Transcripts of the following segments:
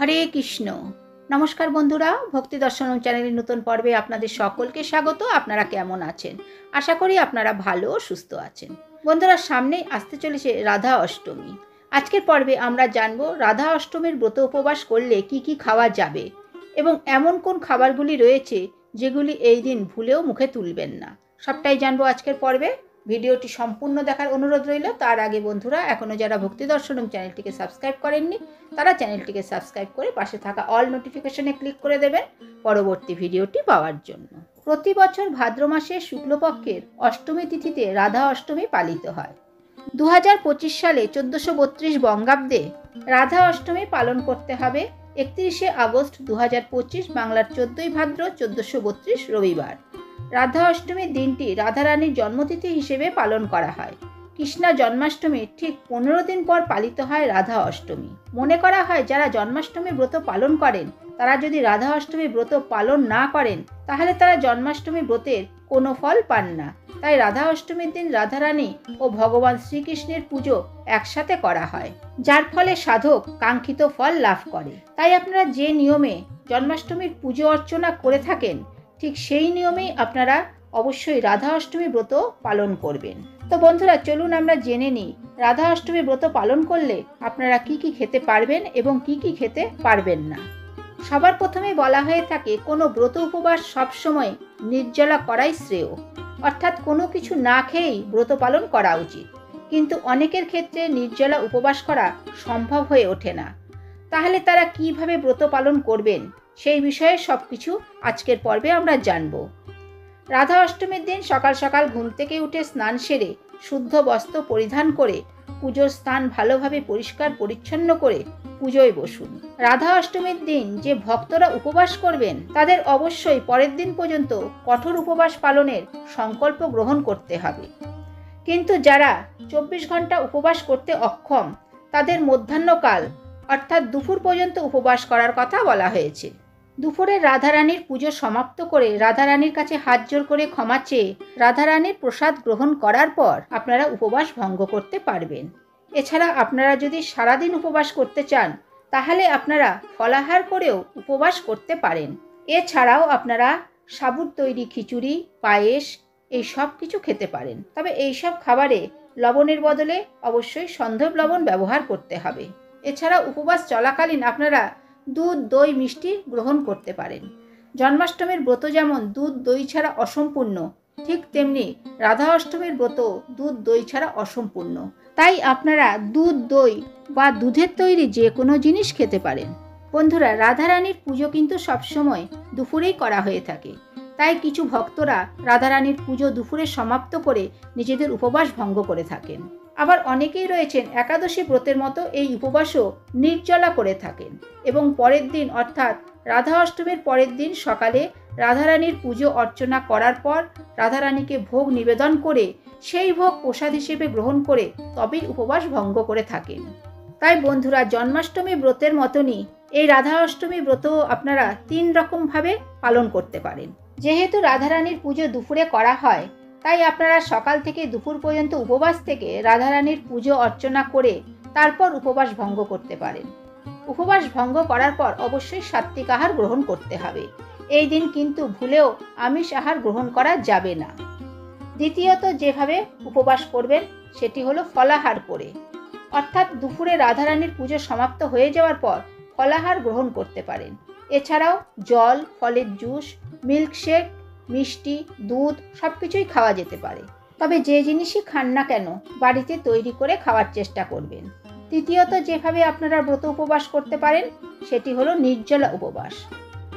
হরে কৃষ্ণ। নমস্কার বন্ধুরা, ভক্তি দর্শনম চ্যানেলের নতুন পর্বে আপনাদের সকলকে স্বাগত। আপনারা কেমন আছেন? আশা করি আপনারা ভালো ও সুস্থ আছেন। বন্ধুরা, সামনেই আসতে চলেছে রাধা অষ্টমী। আজকের পর্বে আমরা জানব রাধা অষ্টমীর ব্রত উপবাস করলে কি কি খাওয়া যাবে এবং এমন কোন খাবারগুলি রয়েছে যেগুলি এই দিন ভুলেও মুখে তুলবেন না। সবটাই জানবো আজকের পর্বে। ভিডিওটি সম্পূর্ণ দেখার অনুরোধ রইল। তার আগে বন্ধুরা, এখনও যারা ভক্তি দর্শনম চ্যানেলটিকে সাবস্ক্রাইব করেননি তারা চ্যানেলটিকে সাবস্ক্রাইব করে পাশে থাকা অল নোটিফিকেশনে ক্লিক করে দেবেন পরবর্তী ভিডিওটি পাওয়ার জন্য। প্রতি বছর ভাদ্র মাসের শুক্লপক্ষের অষ্টমী তিথিতে রাধা অষ্টমী পালিত হয়। 2025 সালে 1432 বঙ্গাব্দে রাধা অষ্টমী পালন করতে হবে 31শে আগস্ট 2025 বাংলার 14ই ভাদ্র 1432 রবিবার। রাধা অষ্টমীর দিনটি রাধারানীর জন্মতিথি হিসেবে পালন করা হয়। কৃষ্ণা জন্মাষ্টমীর ঠিক 15 দিন পর পালিত হয় রাধা অষ্টমী। মনে করা হয় যারা জন্মাষ্টমী ব্রত পালন করেন তারা যদি রাধা অষ্টমী ব্রত পালন না করেন তাহলে তারা জন্মাষ্টমী ব্রতের কোনো ফল পান না। তাই রাধা অষ্টমীর দিন রাধারানী ও ভগবান শ্রীকৃষ্ণের পুজো একসাথে করা হয়, যার ফলে সাধক কাঙ্ক্ষিত ফল লাভ করে। তাই আপনারা যে নিয়মে জন্মাষ্টমীর পুজো অর্চনা করে থাকেন ঠিক সেই নিয়মেই আপনারা অবশ্যই রাধা অষ্টমী ব্রত পালন করবেন। তো বন্ধুরা, চলুন আমরা জেনে নিই রাধা অষ্টমী ব্রত পালন করলে আপনারা কি কি খেতে পারবেন এবং কি কি খেতে পারবেন না। সবার প্রথমে বলা হয়ে থাকে কোনো ব্রত উপবাস সবসময় নির্জলা করাই শ্রেয়, অর্থাৎ কোনো কিছু না খেয়েই ব্রত পালন করা উচিত। কিন্তু অনেকের ক্ষেত্রে নির্জলা উপবাস করা সম্ভব হয়ে ওঠে না। তাহলে তারা কিভাবে ব্রত পালন করবেন সেই বিষয়ে সবকিছু আজকের পর্বে আমরা জানব। রাধা অষ্টমীর দিন সকাল সকাল ঘুম থেকে উঠে স্নান সেরে শুদ্ধ বস্ত্র পরিধান করে পুজোর স্থান ভালোভাবে পরিষ্কার পরিচ্ছন্ন করে পুজোয় বসুন। রাধা অষ্টমীর দিন যে ভক্তরা উপবাস করবেন তাদের অবশ্যই পরের দিন পর্যন্ত কঠোর উপবাস পালনের সংকল্প গ্রহণ করতে হবে। কিন্তু যারা 24 ঘন্টা উপবাস করতে অক্ষম তাদের মধ্যাহ্নকাল অর্থাৎ দুপুর পর্যন্ত উপবাস করার কথা বলা হয়েছে। দুপুরে রাধারানীর পুজো সমাপ্ত করে রাধারানীর কাছে হাত জোড় করে ক্ষমা চেয়ে রাধারানীর প্রসাদ গ্রহণ করার পর আপনারা উপবাস ভঙ্গ করতে পারবেন। এছাড়া আপনারা যদি সারাদিন উপবাস করতে চান তাহলে আপনারা ফলাহার করেও উপবাস করতে পারেন। এছাড়াও আপনারা সাবুর তৈরি খিচুড়ি, পায়েস এই সব কিছু খেতে পারেন। তবে এই সব খাবারে লবণের বদলে অবশ্যই সন্ধব লবণ ব্যবহার করতে হবে। এছাড়া উপবাস চলাকালীন আপনারা দুধ, দই, মিষ্টি গ্রহণ করতে পারেন। জন্মাষ্টমীর ব্রত যেমন দুধ, দই ছাড়া অসম্পূর্ণ, ঠিক তেমনি রাধা অষ্টমীর ব্রত দুধ, দই ছাড়া অসম্পূর্ণ। তাই আপনারা দুধ, দই বা দুধের তৈরি যে কোনো জিনিস খেতে পারেন। বন্ধুরা, রাধারানীর পুজো কিন্তু সবসময় দুপুরেই করা হয়ে থাকে। তাই কিছু ভক্তরা রাধারানীর পুজো দুপুরে সমাপ্ত করে নিজেদের উপবাস ভঙ্গ করে থাকেন। আবার অনেকেই রয়েছেন একাদশী ব্রতের মতো এই উপবাসও নির্জলা করে থাকেন এবং পরের দিন অর্থাৎ রাধা অষ্টমীর পরের দিন সকালে রাধারানীর পুজো অর্চনা করার পর রাধারানীকে ভোগ নিবেদন করে সেই ভোগ প্রসাদ হিসেবে গ্রহণ করে তবেই উপবাস ভঙ্গ করে থাকেন। তাই বন্ধুরা, জন্মাষ্টমী ব্রতের মতনই এই রাধা অষ্টমী ব্রত আপনারা 3 রকমভাবে পালন করতে পারেন। যেহেতু রাধারানীর পুজো দুপুরে করা হয় তাই আপনারা সকাল থেকে দুপুর পর্যন্ত উপবাস থেকে রাধারানীর পুজো অর্চনা করে তারপর উপবাস ভঙ্গ করতে পারেন। উপবাস ভঙ্গ করার পর অবশ্যই সাত্ত্বিক আহার গ্রহণ করতে হবে। এই দিন কিন্তু ভুলেও আমিষ আহার গ্রহণ করা যাবে না। দ্বিতীয়ত যেভাবে উপবাস করবেন সেটি হলো ফলাহার করে, অর্থাৎ দুপুরে রাধারানীর পুজো সমাপ্ত হয়ে যাওয়ার পর ফলাহার গ্রহণ করতে পারেন। এছাড়াও জল, ফলের জুস, মিল্কশেক, মিষ্টি, দুধ সব কিছুই খাওয়া যেতে পারে। তবে যে জিনিসই খান না কেন বাড়িতে তৈরি করে খাওয়ার চেষ্টা করবেন। তৃতীয়ত যেভাবে আপনারা ব্রত উপবাস করতে পারেন সেটি হলো নির্জলা উপবাস।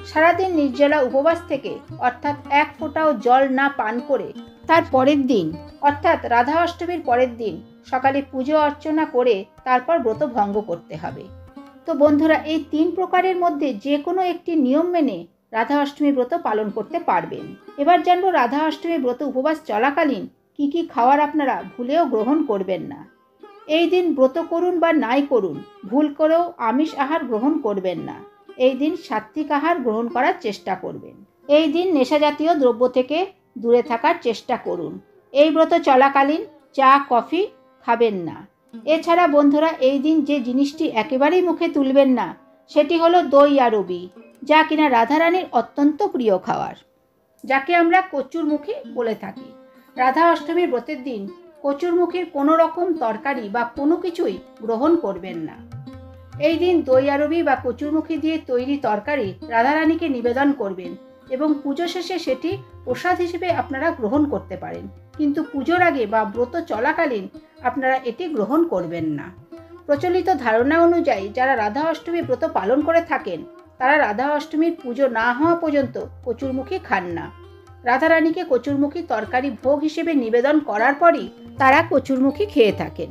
সারাদিন নির্জলা উপবাস থেকে অর্থাৎ এক ফোঁটাও জল না পান করে তার পরের দিন অর্থাৎ রাধা অষ্টমীর পরের দিন সকালে পুজো অর্চনা করে তারপর ব্রত ভঙ্গ করতে হবে। তো বন্ধুরা, এই 3 প্রকারের মধ্যে যে কোনো একটি নিয়ম মেনে রাধা অষ্টমী ব্রত পালন করতে পারবেন। এবার জানবো রাধা অষ্টমী ব্রত উপবাস চলাকালীন কি কি খাবার আপনারা ভুলেও গ্রহণ করবেন না। এই দিন ব্রত করুন বা নাই করুন, ভুল করেও আমিষ আহার গ্রহণ করবেন না। এই দিন সাত্ত্বিক আহার গ্রহণ করার চেষ্টা করবেন। এই দিন নেশাজাতীয় দ্রব্য থেকে দূরে থাকার চেষ্টা করুন। এই ব্রত চলাকালীন চা, কফি খাবেন না। এছাড়া বন্ধুরা, এই দিন যে জিনিসটি একেবারেই মুখে তুলবেন না সেটি হলো দই আরবি, যা কিনা রাধারানীর অত্যন্ত প্রিয় খাবার, যাকে আমরা কচুরমুখী বলে থাকি। রাধা অষ্টমীর ব্রতের দিন কচুরমুখীর কোনো রকম তরকারি বা কোনো কিছুই গ্রহণ করবেন না। এই দিন দই আরবি বা কচুরমুখী দিয়ে তৈরি তরকারি রাধারানীকে নিবেদন করবেন এবং পুজো শেষে সেটি প্রসাদ হিসেবে আপনারা গ্রহণ করতে পারেন, কিন্তু পুজোর আগে বা ব্রত চলাকালীন আপনারা এটি গ্রহণ করবেন না। প্রচলিত ধারণা অনুযায়ী যারা রাধা অষ্টমী ব্রত পালন করে থাকেন তারা রাধা অষ্টমীর পুজো না হওয়া পর্যন্ত কচুরমুখী খান না। রাধারানীকে কচুরমুখী তরকারি ভোগ হিসেবে নিবেদন করার পরই তারা কচুরমুখী খেয়ে থাকেন।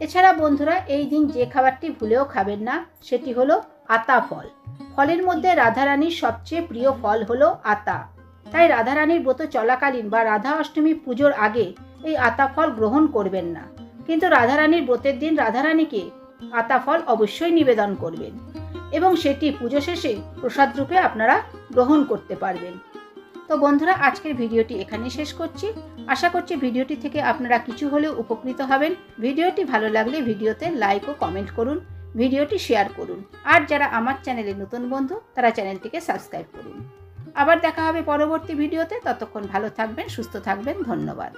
এছাড়া বন্ধুরা, এই দিন যে খাবারটি ভুলেও খাবেন না সেটি হলো আতা ফল। ফলের মধ্যে রাধারানীর সবচেয়ে প্রিয় ফল হলো আতা, তাই রাধারানীর ব্রত চলাকালীন বা রাধা অষ্টমী পুজোর আগে এই আতা ফল গ্রহণ করবেন না, কিন্তু রাধারানীর ব্রতের দিন রাধারানীকে আতা ফল অবশ্যই নিবেদন করবেন এবং সেটি পুজো শেষে প্রসাদ রূপে আপনারা গ্রহণ করতে পারবেন। তো বন্ধুরা, আজকের ভিডিওটি এখানেই শেষ করছি। আশা করছি ভিডিওটি থেকে আপনারা কিছু হলেও উপকৃত হবেন। ভিডিওটি ভালো লাগলে ভিডিওতে লাইক ও কমেন্ট করুন, ভিডিওটি শেয়ার করুন, আর যারা আমার চ্যানেলে নতুন বন্ধু তারা চ্যানেলটিকে সাবস্ক্রাইব করুন। আবার দেখা হবে পরবর্তী ভিডিওতে। ততক্ষণ ভালো থাকবেন, সুস্থ থাকবেন। ধন্যবাদ।